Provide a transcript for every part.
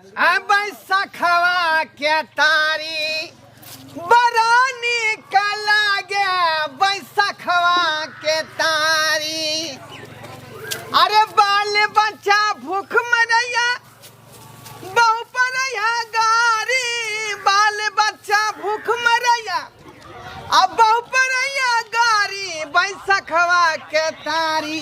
अब सखवा के तारी बड़ा निकल गे बैसखवा के तारी। अरे बाल बच्चा भूख मरैया बहु परैया गारी। बाल बच्चा भूख मरैया अब बहु परैया गारी बैसखवा के तारी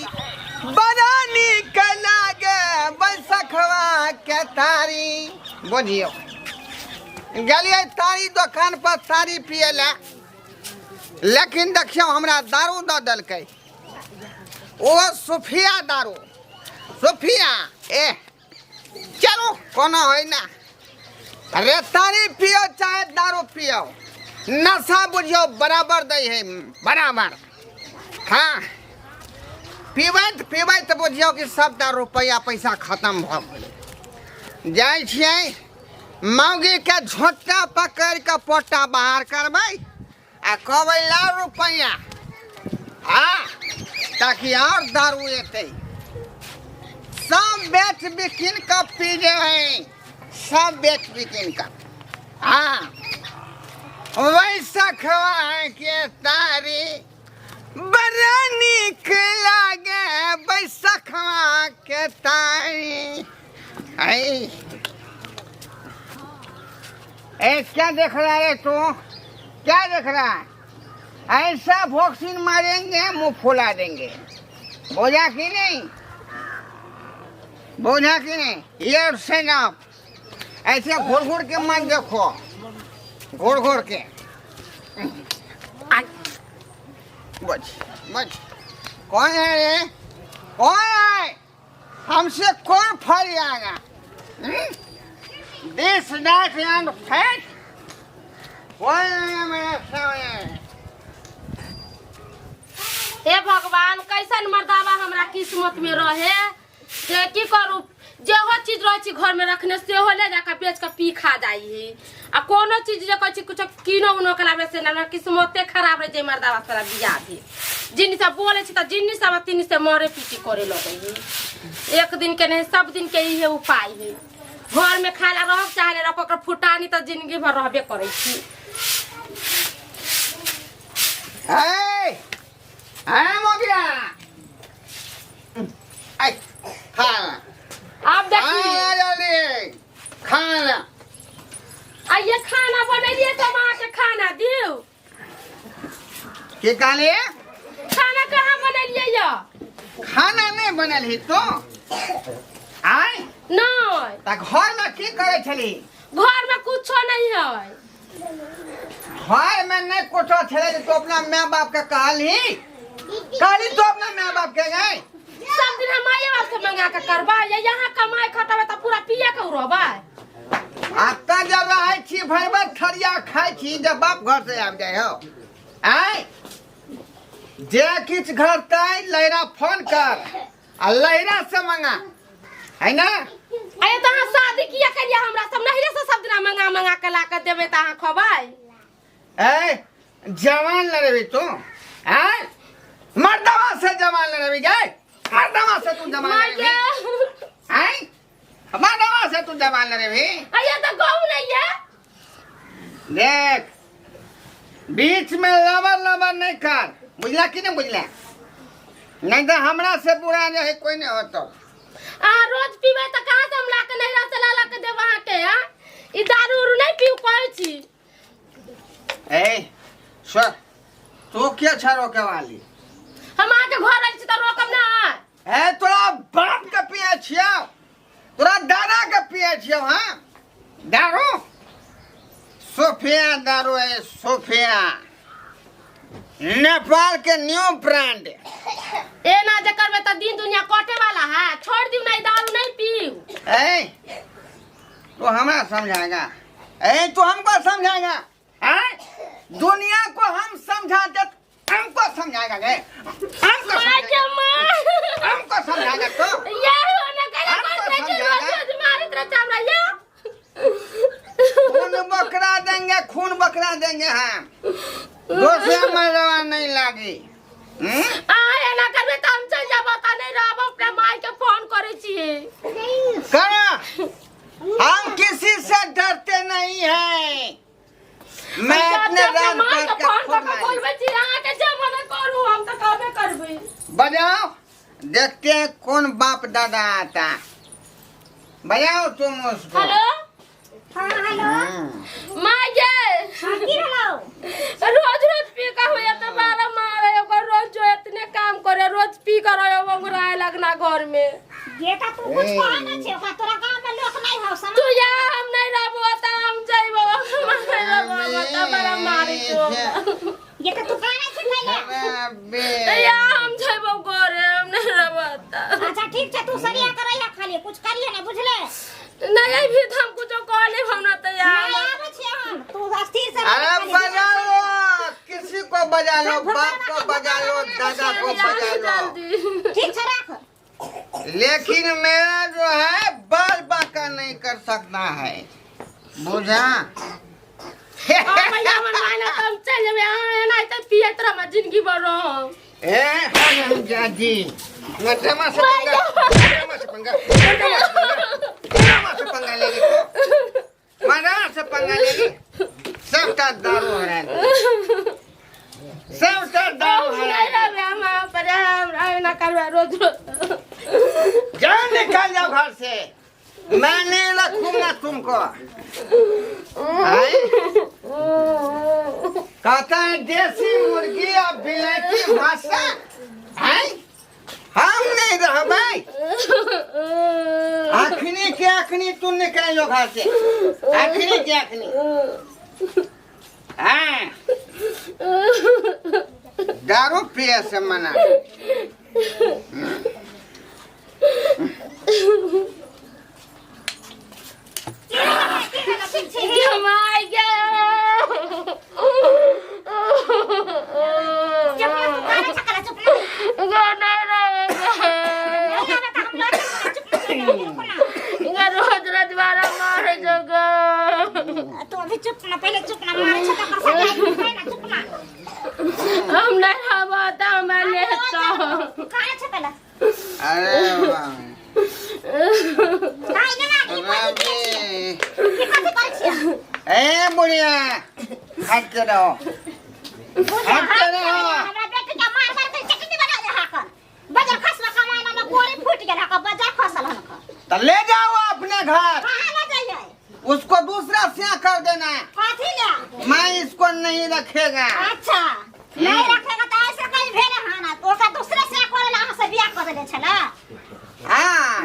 बड़ा निकल गे बैसखवा के तारी। बोलियो गलिए तारी दुकान पर तारी पिए ला, लेकिन देखियो हमरा दारू दऽ देलकै। ओ सुफिया दारू सुफिया ए चलो कोनो है ना। अरे तारी पियो चाहे दारू पियो नशा बुझियो बराबर दै है बराबर। हाँ पीबै तो बुझियो कि सब रुपया पैसा खत्म भ गेलै। जाइ छियै मौगी के झोटा पकड़ के पोटा बाहर करबै आ कहबै लाओ रुपया। हाँ ताकि और दारू एतै। सब बेच बिकिन का पी जे है, सब बेच बिकिन का। हाँ वैसा खवा के तारी बड़ा निक लागे बैसखवा के तारी। ए क्या देख रहा है तू? क्या देख रहा है? ऐसा वैक्सीन मारेंगे मुंह फुला देंगे। बोझा कि नहीं? बोझा कि नहीं? ये सेन अप ऐसे घूर घूर के मत देखो, घूर घूर के। बच बच कौन है रे? कौन है? हमसे कौन फल जाएगा? दिस दैट एंड फैट कौन है मेरे सामने? हे भगवान कैसन मर्दावा हमरा किस्मत में रहे जे की करू। जेहो चीज रहे छी घर में रखने से हो ले जाकर बेच के पी खा जाई है। आ कोनो चीज जे कहै छी कुछ कीनो उनो कलाबे से ना किस्मते खराब रहे जे मर्दावा तोरा बियाह भी। जिन सब बोले छी त जिन सब तीन से मरे पीटी करे लगे है। एक दिन के नहीं सब दिन के ही उपाय है। घर में खाला रह चाहे रख ओकर फुटानी त जिंदगी भर रहबे करे छी। मोगिया आई खाना आप देखिए खाना आइए खाना बनैलिए तो मां के खाना दियो। के काले खाना कहाँ बनैलिए या? खाना नहीं बनल ही तो आय नहीं त घर में की करे छली? घर में कुछो नहीं है। घर में नहीं कुछो छले तो अपना माँ बाप के कहली तो अपना माँ बाप के गए। सब दिन हम माये बाप से मंगा के करबा या यहाँ कमाई खटबे त पूरा पिए के रहबा। आता जब रहे छी भर भर थरिया खाई छी जब बाप घर से आब जाए हो। आय जे किछ घर तय लहरा फोन कर आ लहरा से मंगा है ना। अरे तहां शादी किया करिया हमरा सब नहिरे से सब दिन मंगा मंगा के ला के देबे तहां खबाई। ए जवान लड़बी तू? आय मर्दवा से जवान लड़बी गए? मर्दवा से तू जवान लड़बी? आय मर्दवा से तू जवान लड़बी? अरे तो गौ नहीं है। देख बीच में लबर लबर नहीं कर, बुझला कि नहीं बुझला? नहीं तो हमरा से बुरा नहीं कोई नहीं होता। रोज पीबे त कहां से हम ला के नहिरा से ला के देब अहां के? हां ई दारू उरू नहीं पीऊ कहै छी। ए सर तू क्या छारो के वाली? हम आके घर आइल छी त रोकब ना। ए तोरा बाप के पिए छियो, तोरा दादा के पिए छियो। हां दारू सोफिया दारू है सोफिया, नेपाल के न्यू ब्रांड। ए ना जे करबे त दिन दुनिया कटे वाला है। छोड़ दियो नहीं दारू नहीं पीऊ। ए तो हमरा समझाएगा? ए तू हमको समझाएगा? हैं दुनिया को हम समझाते हमको समझाएगा? गए हमको समझाएगा तो ये होने करे मारे तेरा चामड़ा ये खून बकरा देंगे, खून बकरा देंगे हम। दूसरे मरवा नहीं लागी। आए ना करबे त हम चल जाबो त नहीं रहबो। अपने माई के फोन करे छिए। करा हम किसी से डरते नहीं हैं। मैं अपने राज पाट का खुद मालिक। बजाओ, देखते हैं कौन बाप दादा आता। बजाओ तुम उसको। हेलो हाँ हेलो माँ ये हाँ की हेलो रोज रोज पी का हुआ तो बारा मारे ओकर रोज जो इतने काम करे रोज पी कर आयो मंगराए लगना घर में ये का तू कुछ कहा ना छे का तोरा गांव में लोग नहीं हो समझ तू या हम नहीं रहबो त हम जाइबो हम नहीं रहबो त बारा मारी जो ये का तू कहा ना छे पहले या हम जाइबो घरे हम नहीं रहबो त अच्छा ठीक छे तू सरिया करैया खाली कुछ करिए ना बुझले नहीं भी हम कुछ कहले हम ना तैयार नहीं आवे छे हम तू अस्थिर से अरे बजा लो, किसी को बजा लो, बाप को बजा लो, दादा को बजा लो। ठीक छे रख लेकिन मेरा जो है बाल बाका नहीं कर सकता है, बुझा? भैया मन माना तुम चल जब यहाँ नहीं तो पिए तेरा मैं जिंदगी भर रहो हम जाजी मत पंगा लेगी मरा से पंगा लेगी सबका दारू हरा सबका दारू हरा ना करवा रोज रोज जान निकाल जाओ घर से, मैं नहीं रखूंगा तुमको। कहता है देसी मुर्गी और बिलाती भाषा है, हम नहीं रह भाई। अखनी के अखनी तुम निकालो घर से, अखनी के अखनी। हाँ दारू पिए से मना। जमाई रोज रोज बारा मारे जगह तू अभी चुप ना पहले चुप ना मारे छता कर सकता ना चुप ना हम नहीं हवा था मैं लेता कहां छे पहले अरे वाह काई ना की कर छिया ए बुढ़िया हट के रहो, हट के रहो। हमरा बेटी के मार मार के चटनी बना दे हाकर बजर खसला कमाना में गोली फूट गया का बजर खसल हन तो ले जाओ अपने घर, कहां ले जाइए उसको दूसरा स्याह कर देना। काठी ले मैं इसको नहीं रखेगा। अच्छा नहीं रखेगा तो ऐसे कहीं भेले हाना तो का दूसरे से करेला हम से बियाह कर दे छला हाँ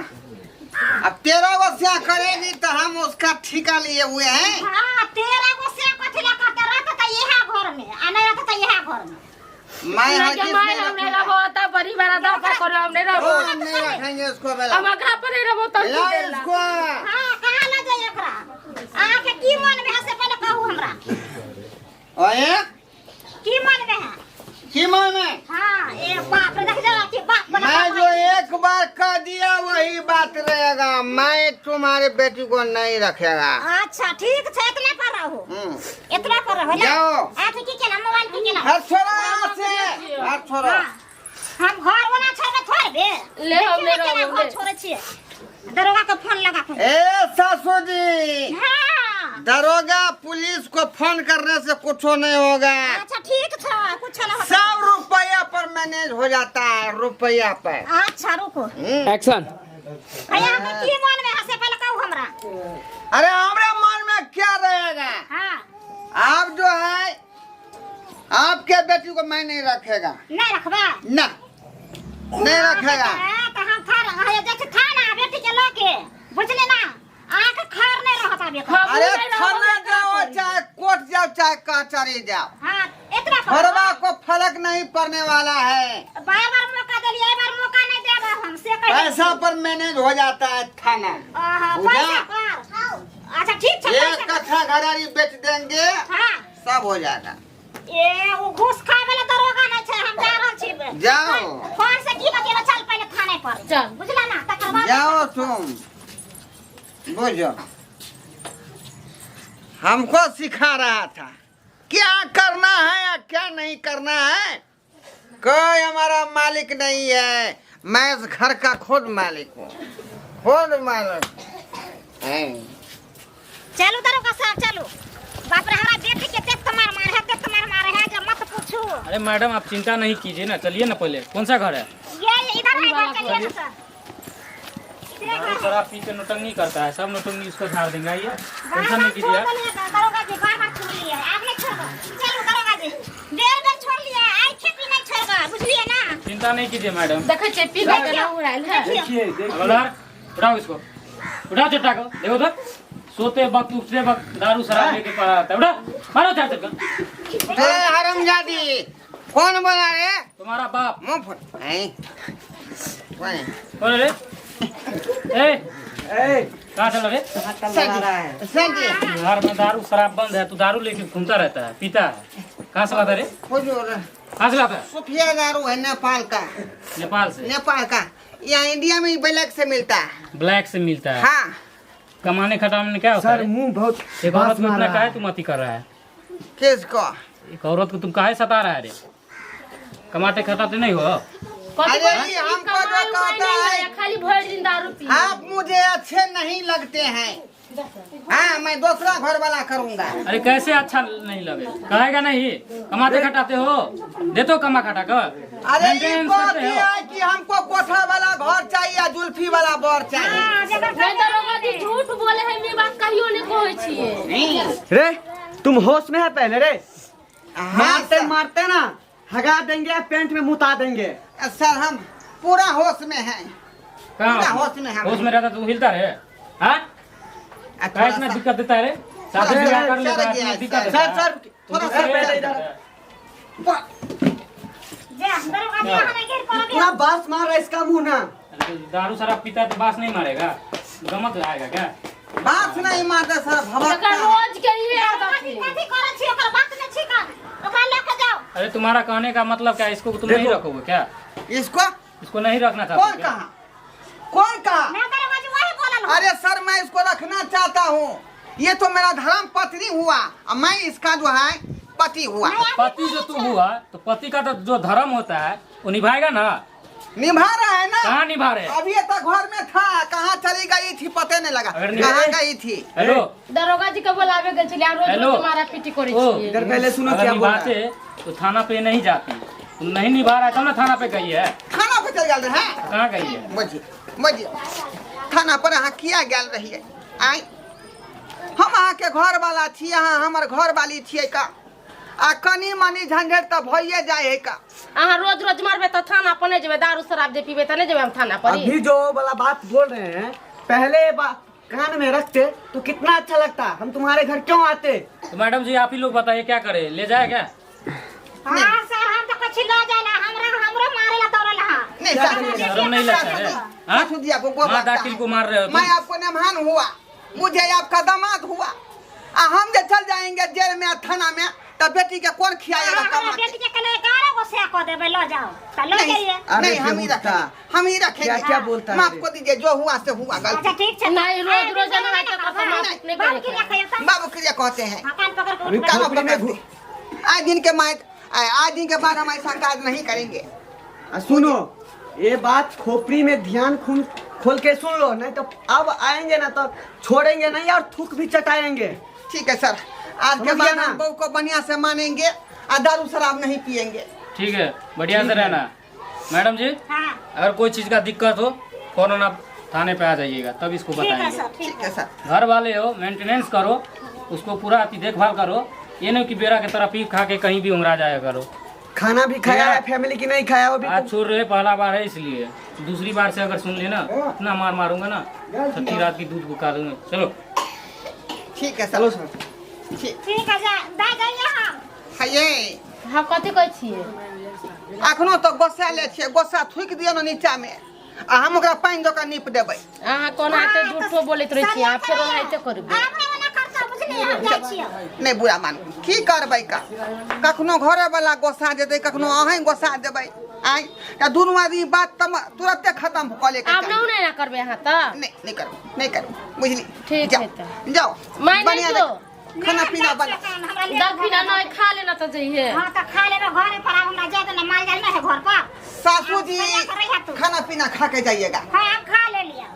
अब 13 गो स्याह करेगी तो हम उसका ठिका लिए हुए हैं। हां 13 गो से कथि ला करते रहत त यहां घर में आ नहीं रहत त यहां घर में मैं ना हरगिज जमाई नहीं हमने रखूंगा। रहो ता परिवार दा का करे हमने रहो हम नहीं रखेंगे इसको बेला। हम घर पर नहीं रहो तो ला इसको। हां कहां ले जाए एकरा आके की मन में से पहले कहू हमरा ओए की मन में है की माने? हां ए बाप रे देख जरा की बाप बना मैं जो एक बार कह दिया वही बात रहेगा, मैं तुम्हारे बेटी को नहीं रखेगा। अच्छा ठीक छे इतना कर रहो इतना कर रहो ले जाओ। आ की केला मोबाइल की केला हर छोरा यहाँ से, हर छोरा। हम घर बना छे छोड़ दे ले हम ले रहो घर छोड़े छिए दरोगा को फोन लगा के ए सासू जी, हां दरोगा पुलिस को फोन करने से कुछ नहीं होगा। अच्छा ठीक छे कुछ ना होता 100 रुपया पर मैनेज हो जाता है, रुपया पर। अच्छा रुको एक्शन। भैया के की मन में हसे पहले कहू हमरा अरे हमारे मन में क्या रहेगा? हां आप जो है आपके बेटी को मैं नहीं रखेगा नहीं रखबा ना, नहीं रखेगा। तो हम खा रहे हैं जैसे खाना बेटी के लोके बुझले ना आके खार नहीं रहता बेटा अरे थाना जाओ चाहे कोर्ट जाओ चाहे कचहरी जाओ, हां इतना घरवा को फर्क नहीं पड़ने वाला है। बार बार मौका दिलिए एक बार मौका नहीं देगा हमसे कह पैसा पर मैनेज हो जाता है थाना। पैसा पर अच्छा ठीक है एक कट्ठा घरारी बेच देंगे हां सब हो जाएगा। ए वो घूस खाए वाला दरोगा नहीं छे हम जा रहल छी जाओ। फोन से की बतिया चल पहले थाने पर चल बुझला ना तकर बाद जाओ तुम, बुझो हमको सिखा रहा था क्या करना है या क्या नहीं करना है। कोई हमारा मालिक नहीं है, मैं इस घर का खुद मालिक हूँ, खुद मालिक। अरे मैडम आप चिंता नहीं कीजिए ना, चलिए ना पहले। कौन सा घर है? ये इधर है, इधर चलिए ना सर। दारू शराब पी के नौटंकी करता है, सब नौटंकी उसको झाड़ देंगे। आइए, टेंशन नहीं कीजिए आप। दरोगा जी बार-बार छोड़ लिया है, आप नहीं छोड़ो। चलो दरोगा जी, देर बेर छोड़ लिया है, आज खेती नहीं छोड़ेगा, बुझलिए ना? चिंता नहीं कीजिए मैडम। देखे छे पी के ना उड़ाइल है। हवलदार उठाओ इसको, उठाओ चट्टा को। देखो तो सोते वक्त उठते वक्त दारू शराब लेके पड़ा रहता है। उठा, मारो चार चक्कर। हरामजादी कौन बोला रे? तुम्हारा बाप। मुंह फुट नहीं कौन है रे? ए कहाँ चला रे? सर जी घर में दारू शराब बंद है, तू दारू लेके घूमता रहता है, पीता है। कहाँ से लाता रे? कहाँ से लाता है? सुफिया दारू है नेपाल का। नेपाल से? नेपाल का, यहाँ इंडिया में ब्लैक से मिलता है। ब्लैक से मिलता है? हाँ। कमाने खटाने क्या होता है? सर मुंह बहुत एक औरत को इतना काहे तुम अति कर रहा है? किसको? एक औरत को तुम काहे सता रहा है रे? कमाते खटाते नहीं हो? अरे ये हमको जो कहता है खाली भर दिन दारू पी। आप मुझे अच्छे नहीं लगते हैं। हाँ, मैं दूसरा घर वाला करूँगा। अरे कैसे अच्छा नहीं लगे? कहेगा नहीं, कमाते खटाते हो, देते हो कमा खटा कर। अरे ये मेंटेनेंस बात करते ये हो। है कि हमको कोठा वाला घर चाहिए या जुल्फी वाला बर चाहिए। मैं दरोगा जी झूठ बोले है, मैं बात कहियो ने कहै छिए। रे तुम होश में है पहले रे? हाँ मारते सर। मारते ना हगा देंगे, पेंट में मुता देंगे। सर हम पूरा होश में हैं। कहाँ पूरा होश में हम। होश में रहता तू हिलता रहे? हाँ? क्या इतना दिक्कत देता है रे? साथ में क्या कर लेता है, इतना दिक्कत देता है? सर थोड़ा दूसरे सा पे पहले देता इधर। है। दरोगा जी हमें घेर पड़ोगे। इतना बास मार रहा है इसका मुंह ना। अरे तो दारू शराब पीता है तो बास नहीं मारेगा? गमत आएगा क्या? बात नहीं मारता सर, भवक एकर रोज के ही आदत है। कथी करे छी, ओकर बात नहीं छी का, ओकरा लेके जाओ। अरे तुम्हारा कहने का मतलब क्या है? इसको तुम नहीं रखोगे क्या? इसको इसको नहीं रखना चाहते कौन क्या? कहा? कौन कहा? मैं दरोगा जी वही बोलल हूं। अरे सर मैं इसको रखना चाहता हूँ। ये तो मेरा धर्म पत्नी हुआ और मैं इसका जो है पति हुआ। पति जो तू हुआ तो पति का तो जो धर्म होता है वो निभाएगा ना? निभा रहा है ना? कहाँ निभा रहे? अभी तक घर में था, कहाँ चली गई थी पते नहीं लगा। अगर कहाँ गई थी? हेलो दरोगा जी के बुलावे गए छलिए, रोज हेलो। रोज तुम्हारा पीटी करे ओ, छिए। इधर पहले सुनो अगर क्या बोल रहा है। निभाते तो थाना पे नहीं जाती। तुम नहीं निभा रहा है तब ना थाना पे गई है। थाना पे चल गए हैं। कहाँ गई है? बुझिए थाना पर अहाँ किया गया रही है? आई हम अहाँ के घर वाला छी, अहाँ हमर घर वाली छियै का? आ कनी मनी झंझट तो भइए जाए है का? अहाँ रोज रोज मारबे तो थाना पर नहीं जेबे, दारू शराब जे पीबे तो नहीं जेबे हम थाना पर। अभी जो वाला बात बोल रहे हैं, पहले कान में रखते तो कितना अच्छा लगता। हम तुम्हारे घर क्यों आते? तो मैडम जी आप ही लोग बताइए क्या करे? ले जाए क्या? हां सर, हम तो कुछ ले जाना, हमरो मारेला तोरेला। हां नहीं शर्म नहीं लगता है? हाँ? सासू जी आपको वो माँ लगता दाखिल है। को मार रहे हो तुम। मैं आपको मेहमान हुआ, मुझे आपका दामाद हुआ। हम जब चल जाएंगे जेल में थाना में तो बेटी के कौन खियाएगा? कमा के? बेटी के कले 11 गो से को देबे, लो जाओ तो लो नहीं, जाइए। नहीं हम ही रखेंगे, हम ही रखेंगे। क्या बोलता है माफ रे? को दीजिए, जो हुआ से हुआ अच्छा गलती। ठीक है। नहीं, रोज रोज ना है तो कसम माफ नहीं बाबू की करेगा। रखिए। बाबू क्रिया कहते हैं। हां कान पकड़ के अभी उठ कानों खोपड़ी में पकड़ते। आज दिन के बाद हम ऐसा काज नहीं करेंगे। सुनो, ये बात खोपड़ी में ध्यान खोल के सुन लो, नहीं तो अब आएंगे ना तो छोड़ेंगे नहीं और थूक भी चटाएंगे। ठीक है सर, आज के समझ बाद गया हम ना? बहू को बढ़िया से मानेंगे और दारू शराब नहीं पियेंगे। ठीक है, बढ़िया से रहना। मैडम जी हां अगर कोई चीज का दिक्कत हो फौरन आप थाने पे आ जाइएगा, तब इसको ठीक है बताएंगे। सर, ठीक ठीक है सर। घर वाले हो, मेंटेनेंस करो, उसको पूरा अति देखभाल करो। ये नहीं कि बेरा की तरह पी खा के कहीं भी उंगरा जाया करो। खाना भी खाया है फैमिली की नहीं खाया वो भी आज छोड़ रहे पहला बार है इसलिए, दूसरी बार से अगर सुन लेना इतना मार मारूंगा ना, छठी रात की दूध बुका दूंगा। चलो ठीक है चलो सर। सर। ठीक है जा दा जाइए। हम है ये हम कथी कहै छिए? अखनो तो गोसा ले छियै, गोसा थूक दियो ना नीचा में आ हम ओकरा पानी दो के नीप देबै। अहाँ कोना एते झूठो बोलैत रहै छिए, आप फेरो एते करबै। हमरे वाला करता बुझलिए, हम जाय छियै। नहीं बुरा मान की करबै का? कखनो घरे वाला गोसा देतै, कखनो अहीं गोसा देबै। आई त दुनू आदमी बात तुरंते खत्म क ले के आप नहीं ना करबै अहाँ त? नहीं करू, नहीं करू, बुझली? ठीक है तो। जाओ मैं नहीं बढ़िया जो खाना पीना बना। दक्षिणा नहीं खा लेना तो जइहे। हां तो खा लेबे घरे पर, हमरा जाय तो ना माल जाल नहीं है घर पर। सासू जी खाना पीना खा के जाइएगा। हां हम खा ले लिया।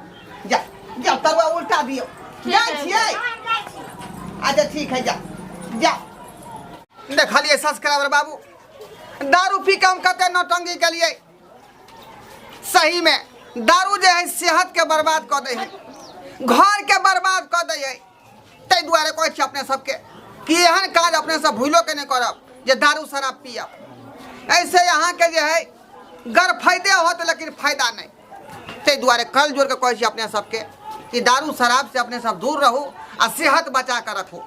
जा जा, तरुआ उल्टा दियो। जा है। छियै? हम जाय छियै। अच्छा ठीक है, जा जा। देखलिए सब्सक्राइबर बाबू, दारू पी के हम कते नौटंगी के लिए सही में दारू जो है सेहत के बर्बाद कर दे है, घर के बर्बाद कर दे है। ताहि दुआरे कहै छी अपने सबके कि एहन काज अपने सब भूलो के नहीं करब जे दारू शराब पियब। ऐसे यहाँ के जो है गर फायदे होत लेकिन फायदा नहीं। ताहि दुआरे कल जोड़ के कहै छी अपने सबके कि दारू शराब से अपने सब दूर रहू आ सेहत बचा कर रखू,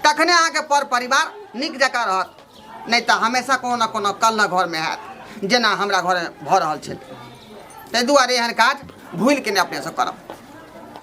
तखने अहाँ के पर परिवार नीक जकाँ रहत। नहीं तो हमेशा कोनो न कोनो कल न घर में हैत जेना हमरा घर में भऽ रहल छै। ताहि दुआरे एहन काज भूल के नहीं अपने सब करब।